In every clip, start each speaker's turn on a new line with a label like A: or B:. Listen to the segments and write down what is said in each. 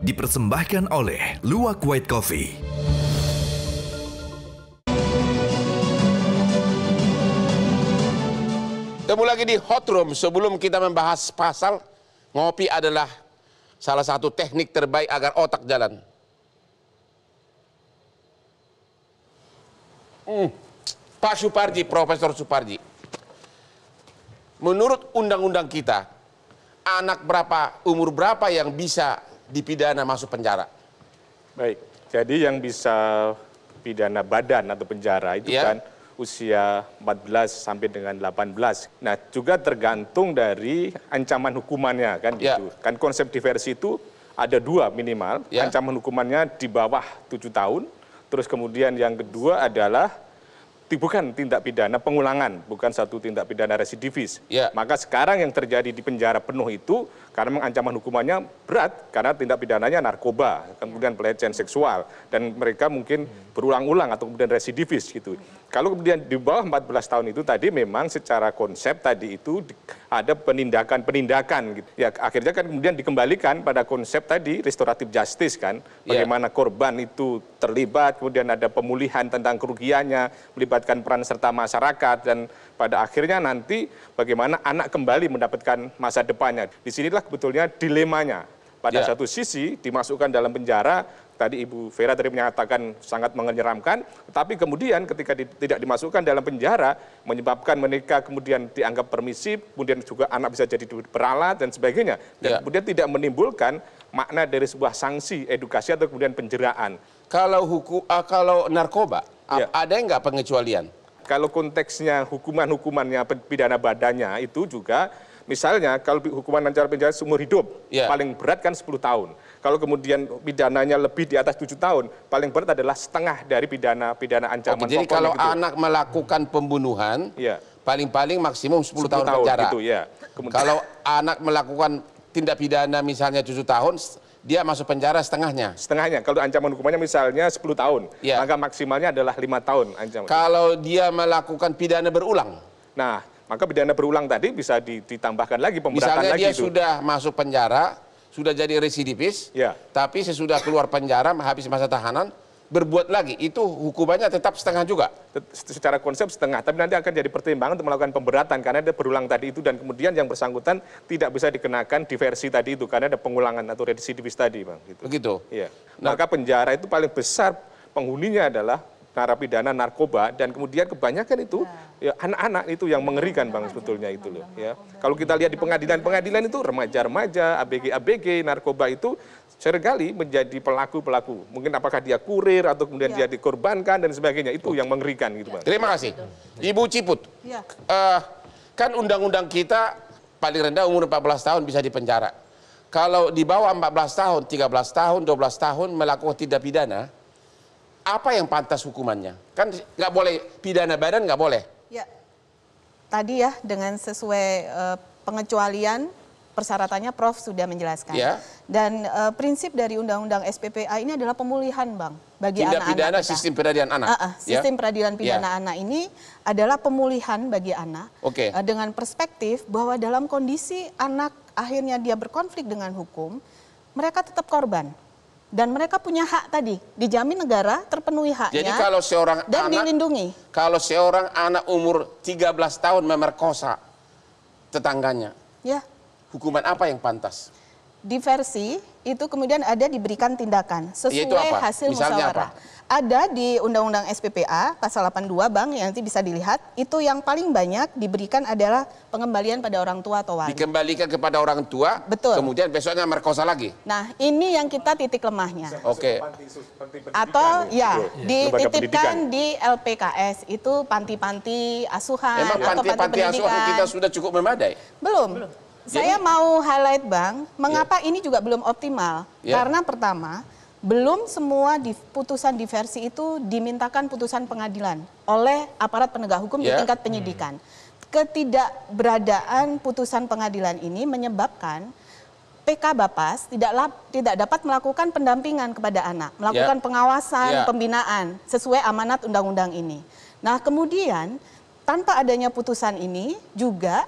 A: Dipersembahkan oleh Luwak White Coffee.
B: Ketemu lagi di Hot Room. Sebelum kita membahas pasal, ngopi adalah salah satu teknik terbaik agar otak jalan. Pak Suparji, Profesor Suparji, menurut undang-undang kita, anak berapa, umur berapa yang bisa dipidana masuk penjara?
C: Baik, jadi yang bisa pidana badan atau penjara itu kan usia 14 sampai dengan 18. Nah, juga tergantung dari ancaman hukumannya kan gitu. Kan konsep diversi itu ada dua minimal, ancaman hukumannya di bawah 7 tahun. Terus kemudian yang kedua adalah bukan tindak pidana pengulangan, bukan satu tindak pidana residivis. Maka sekarang yang terjadi di penjara penuh itu karena ancaman hukumannya berat, karena tindak pidananya narkoba, kemudian pelecehan seksual, dan mereka mungkin berulang-ulang atau kemudian residivis gitu. Kalau kemudian di bawah 14 tahun itu tadi memang secara konsep tadi itu ada penindakan gitu. Ya akhirnya kan kemudian dikembalikan pada konsep tadi restoratif justice kan, bagaimana korban itu terlibat, kemudian ada pemulihan tentang kerugiannya, melibatkan peran serta masyarakat, dan pada akhirnya nanti bagaimana anak kembali mendapatkan masa depannya. Disinilah sebetulnya dilemanya. Pada satu sisi dimasukkan dalam penjara, tadi Ibu Vera tadi menyatakan sangat menyeramkan, tetapi kemudian ketika tidak dimasukkan dalam penjara, menyebabkan mereka kemudian dianggap permisif, kemudian juga anak bisa jadi peralat dan sebagainya. Dan kemudian tidak menimbulkan makna dari sebuah sanksi, edukasi atau kemudian penjeraan.
B: Kalau narkoba, ada nggak pengecualian?
C: Kalau konteksnya hukumannya pidana badannya itu juga, misalnya kalau hukuman acara penjara seumur hidup, paling berat kan 10 tahun. Kalau kemudian pidananya lebih di atas 7 tahun, paling berat adalah setengah dari pidana ancaman.
B: Jadi kalau anak melakukan pembunuhan, paling-paling maksimum 10 tahun penjara.
C: Gitu,
B: Kalau anak melakukan tindak pidana misalnya 7 tahun, dia masuk penjara setengahnya.
C: Setengahnya. Kalau ancaman hukumannya misalnya 10 tahun, maka maksimalnya adalah 5 tahun ancaman.
B: Kalau dia melakukan pidana berulang,
C: nah, maka pidana berulang tadi bisa ditambahkan lagi pemberatan
B: misalnya
C: lagi.
B: Misalnya dia sudah masuk penjara, sudah jadi residivis, tapi sesudah keluar penjara, habis masa tahanan, berbuat lagi, itu hukumannya tetap setengah juga?
C: Secara konsep setengah, tapi nanti akan jadi pertimbangan untuk melakukan pemberatan, karena ada berulang tadi itu, dan kemudian yang bersangkutan tidak bisa dikenakan diversi tadi itu, karena ada pengulangan atau residivis tadi, Bang. Gitu.
B: Begitu?
C: Iya. Maka penjara itu paling besar penghuninya adalah narapidana narkoba, dan kemudian kebanyakan itu anak-anak itu yang mengerikan, Bang, sebetulnya itu loh. Ya. Kalau kita lihat di pengadilan itu remaja-remaja, ABG narkoba itu seringkali menjadi pelaku-pelaku. Mungkin apakah dia kurir atau kemudian dia dikorbankan dan sebagainya, itu yang mengerikan gitu, Bang.
B: Terima kasih. Ibu Ciput, kan undang-undang kita paling rendah umur 14 tahun bisa dipenjara. Kalau di bawah 14 tahun, 13 tahun, 12 tahun melakukan tindak pidana, apa yang pantas hukumannya? Kan nggak boleh, pidana badan nggak boleh.
D: Ya, tadi ya dengan sesuai pengecualian persyaratannya Prof sudah menjelaskan. Dan prinsip dari Undang-Undang SPPA ini adalah pemulihan, Bang, bagi anak-anak.
B: Tindak pidana sistem peradilan anak.
D: Sistem peradilan pidana anak ini adalah pemulihan bagi anak. Dengan perspektif bahwa dalam kondisi anak akhirnya dia berkonflik dengan hukum, mereka tetap korban. Dan mereka punya hak tadi, dijamin negara, terpenuhi haknya.
B: Jadi kalau seorang
D: dan dilindungi.
B: Kalau seorang anak umur 13 tahun memerkosa tetangganya, hukuman apa yang pantas?
D: Diversi itu kemudian ada diberikan tindakan sesuai hasil musyawarah. Ada di Undang-Undang SPPA pasal 82, Bang, yang nanti bisa dilihat. Itu yang paling banyak diberikan adalah pengembalian pada orang tua atau wali.
B: Dikembalikan kepada orang tua, kemudian besoknya merkosa lagi.
D: Nah, ini yang kita titik lemahnya. Atau dititipkan di LPKS, itu panti-panti asuhan.
B: Emang panti-panti asuhan kita sudah cukup memadai?
D: Belum. Saya mau highlight, Bang, mengapa ini juga belum optimal. Karena pertama, belum semua putusan diversi itu dimintakan putusan pengadilan oleh aparat penegak hukum di tingkat penyidikan. Ketidakberadaan putusan pengadilan ini menyebabkan PK Bapas tidak dapat melakukan pendampingan kepada anak, melakukan pengawasan, pembinaan sesuai amanat undang-undang ini. Nah, kemudian tanpa adanya putusan ini juga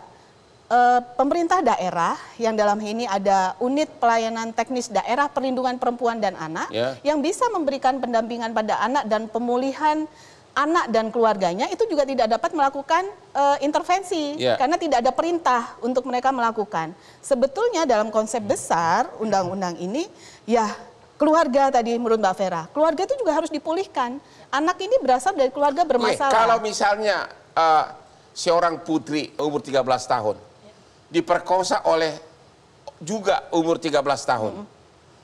D: pemerintah daerah yang dalam ini ada unit pelayanan teknis daerah perlindungan perempuan dan anak yang bisa memberikan pendampingan pada anak dan pemulihan anak dan keluarganya itu juga tidak dapat melakukan intervensi karena tidak ada perintah untuk mereka melakukan. Sebetulnya dalam konsep besar undang-undang ini ya keluarga tadi menurut Mbak Vera, keluarga itu juga harus dipulihkan. Anak ini berasal dari keluarga bermasalah.
B: Kalau misalnya seorang putri umur 13 tahun diperkosa oleh juga umur 13 tahun.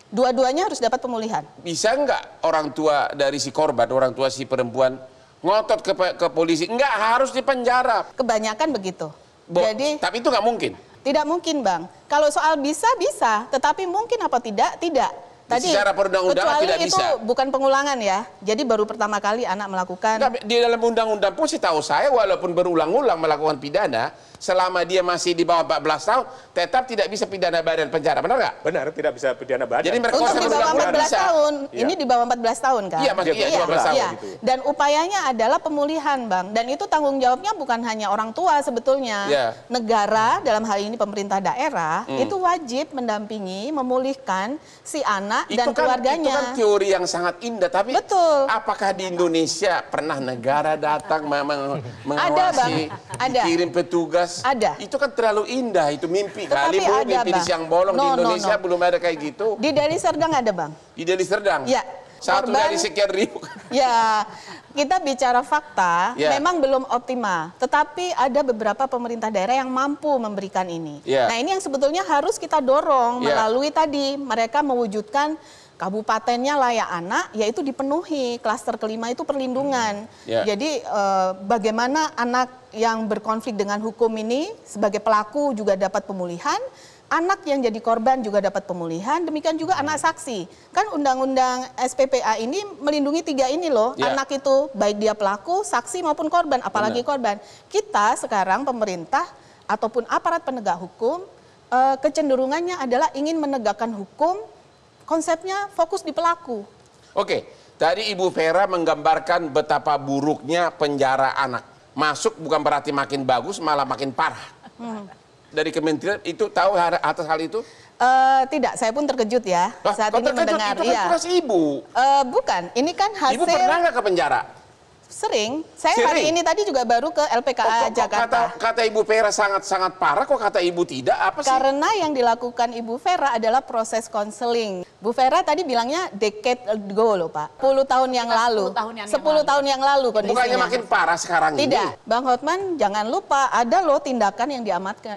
D: Dua-duanya harus dapat pemulihan.
B: Bisa nggak orang tua dari si korban, orang tua si perempuan ngotot ke polisi? Nggak, harus dipenjara.
D: Kebanyakan begitu. Jadi,
B: tapi itu nggak mungkin.
D: Tidak mungkin, Bang. Kalau soal bisa, tetapi mungkin apa tidak? Tidak. Tadi,
B: secara perundang-undangan tidak bisa.
D: Itu bukan pengulangan ya. Jadi baru pertama kali anak melakukan.
B: Nah, di dalam undang-undang pun setahu saya walaupun berulang-ulang melakukan pidana, selama dia masih di bawah 14 tahun, tetap tidak bisa pidana badan penjara. Benar nggak?
C: Benar, tidak bisa pidana badan.
B: Jadi
D: untuk di bawah 14 tahun, ini di bawah 14 tahun kan?
B: Iya, maksudnya 12 tahun.
D: Gitu. Dan upayanya adalah pemulihan, Bang. Dan itu tanggung jawabnya bukan hanya orang tua sebetulnya. Negara, dalam hal ini pemerintah daerah, itu wajib mendampingi, memulihkan si anak dan keluarganya.
B: Itu kan teori yang sangat indah, tapi apakah di Indonesia pernah negara datang mengawasi, dikirim petugas?
D: Ada.
B: Itu kan terlalu indah, itu mimpi kali Bu, mimpi di siang bolong di Indonesia belum ada kayak gitu.
D: Di Deli Serdang ada, Bang.
B: Di Deli Serdang?
D: Ya.
B: Satu dari sekian ribu.
D: Ya, kita bicara fakta, memang belum optimal. Tetapi ada beberapa pemerintah daerah yang mampu memberikan ini. Nah, ini yang sebetulnya harus kita dorong melalui tadi mereka mewujudkan kabupatennya layak anak, yaitu dipenuhi. Klaster kelima itu perlindungan. Jadi bagaimana anak yang berkonflik dengan hukum ini sebagai pelaku juga dapat pemulihan, anak yang jadi korban juga dapat pemulihan, demikian juga anak saksi. Kan undang-undang SPPA ini melindungi 3 ini loh, anak itu baik dia pelaku, saksi maupun korban, apalagi korban. Kita sekarang pemerintah ataupun aparat penegak hukum kecenderungannya adalah ingin menegakkan hukum, konsepnya fokus di pelaku.
B: Oke, tadi Ibu Vera menggambarkan betapa buruknya penjara anak. Masuk bukan berarti makin bagus, malah makin parah. Dari kementerian itu tahu atas hal itu?
D: Tidak, saya pun terkejut ya saat ini mendengar.
B: Itu kan tugas Ibu.
D: Bukan, ini kan hasil.
B: Ibu pernah nggak ke penjara?
D: Sering. Saya hari ini tadi juga baru ke LPKA Jakarta.
B: Kata Ibu Vera sangat-sangat parah, kok kata Ibu tidak? Apa sih?
D: Karena yang dilakukan Ibu Vera adalah proses konseling. Bu Vera tadi bilangnya decade ago loh Pak. 10 tahun yang lalu. 10 tahun yang lalu kondisinya.
B: Bukannya makin parah sekarang ini?
D: Tidak. Bang Hotman jangan lupa ada loh tindakan yang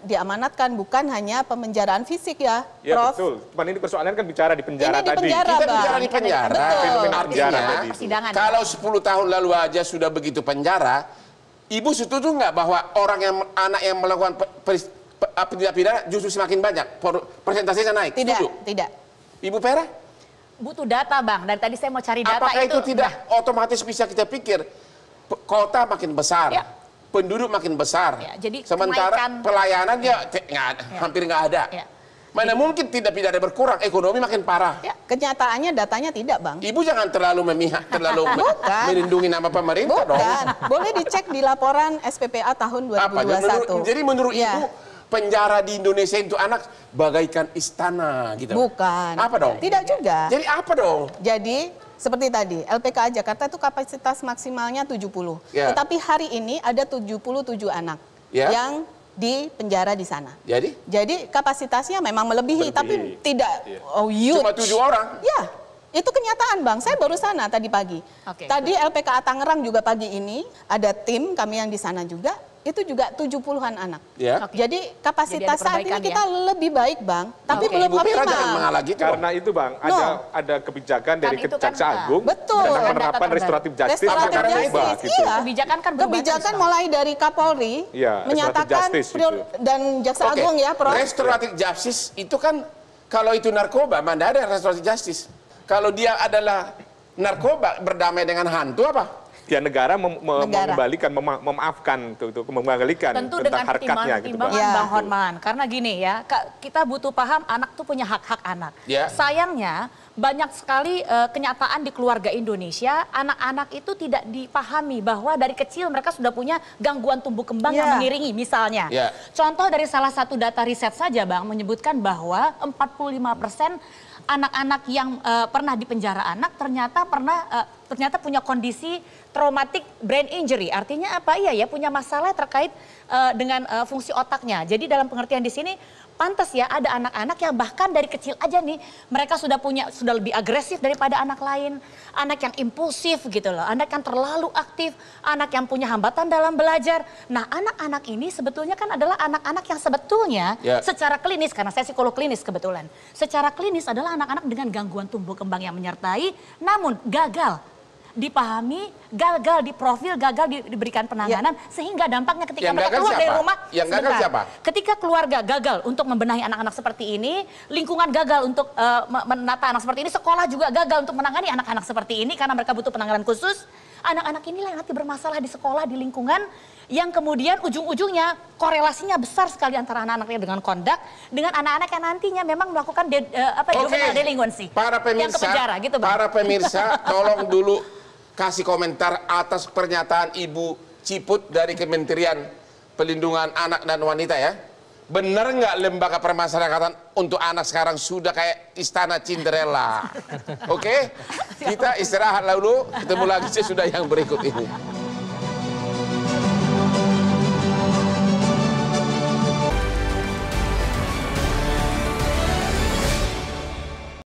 D: diamanatkan. Bukan hanya pemenjaraan fisik ya,
C: ya
D: Prof.
C: Betul. Cuman ini persoalannya kan bicara di penjara
D: ini
C: tadi.
D: Kita
B: bicara di penjara.
D: Betul.
B: Artinya, kalau 10 tahun lalu aja sudah begitu penjara, Ibu setuju nggak bahwa anak yang melakukan tindak pidana justru semakin banyak, persentasenya naik?
D: Tidak.
E: Ibu Vera? Butuh data Bang, dari tadi saya mau cari data.
B: Apakah itu tidak otomatis bisa kita pikir kota makin besar, penduduk makin besar,
E: jadi
B: sementara pelayanan ya hampir nggak ada. Mana mungkin tidak pidana berkurang, ekonomi makin parah.
D: Kenyataannya datanya tidak, Bang.
B: Ibu jangan terlalu memihak, terlalu melindungi nama pemerintah dong.
D: Boleh dicek di laporan SPPA tahun 2021.
B: Jadi menurut Ibu, penjara di Indonesia itu anak bagaikan istana gitu?
D: Bukan.
B: Apa dong?
D: Tidak juga.
B: Jadi apa dong?
D: Jadi seperti tadi, LPKA Jakarta itu kapasitas maksimalnya 70. Tetapi hari ini ada 77 anak yang di penjara di sana. Jadi kapasitasnya memang melebihi. Tapi tidak huge.
B: Cuma 7 orang?
D: Ya, itu kenyataan Bang. Saya baru sana tadi pagi. Tadi LPKA Tangerang juga pagi ini ada tim kami yang di sana juga. Itu juga 70-an anak. Jadi kapasitas saat ini kita lebih baik Bang. Tapi belum optimal.
C: Karena itu Bang, ada kebijakan dari Kejaksaan Agung tentang penerapan restoratif justice.
E: Kebijakan kan
D: kebijakan mulai dari Kapolri menyatakan dan Jaksa Agung ya.
B: Restoratif justice itu kan kalau itu narkoba, mana ada restoratif justice. Kalau dia adalah narkoba berdamai dengan hantu apa?
C: Ya negara mengembalikan, memaafkan, mengembalikan
E: tentu
C: tentang harkatnya
E: gitu Bang. Bang Hotman. Karena gini ya, kita butuh paham anak tuh punya hak-hak anak. Sayangnya banyak sekali kenyataan di keluarga Indonesia, anak-anak itu tidak dipahami bahwa dari kecil mereka sudah punya gangguan tumbuh kembang yang mengiringi misalnya. Contoh dari salah satu data riset saja Bang menyebutkan bahwa 45% anak-anak yang pernah dipenjara anak ternyata punya kondisi traumatic brain injury. Artinya apa? Iya ya, punya masalah terkait dengan fungsi otaknya. Jadi dalam pengertian di sini pantas ya ada anak-anak yang bahkan dari kecil aja nih mereka sudah lebih agresif daripada anak lain, anak yang impulsif gitu loh, anak yang terlalu aktif, anak yang punya hambatan dalam belajar. Nah, anak-anak ini sebetulnya kan adalah anak-anak yang sebetulnya secara klinis, karena saya psikolog klinis kebetulan, secara klinis adalah anak-anak dengan gangguan tumbuh kembang yang menyertai, namun gagal dipahami, gagal diprofil, gagal diberikan penanganan, sehingga dampaknya ketika
B: yang
E: mereka keluar dari rumah,
B: ketika
E: keluarga gagal untuk membenahi anak-anak seperti ini, lingkungan gagal untuk menata anak seperti ini, sekolah juga gagal untuk menangani anak-anak seperti ini karena mereka butuh penanganan khusus. Anak-anak inilah yang nanti bermasalah di sekolah, di lingkungan, yang kemudian ujung-ujungnya korelasinya besar sekali antara anak-anaknya dengan kondak, dengan anak-anak yang nantinya memang melakukan juvenile delinquency.
B: Para pemirsa,
E: yang ke penjara, gitu, Bang.
B: para pemirsa, tolong dulu kasih komentar atas pernyataan Ibu Ciput dari Kementerian Pelindungan Anak dan Wanita ya. Benar nggak lembaga permasyarakatan untuk anak sekarang sudah kayak istana Cinderella? Oke? Kita istirahat dulu, ketemu lagi sesudah yang berikut ini.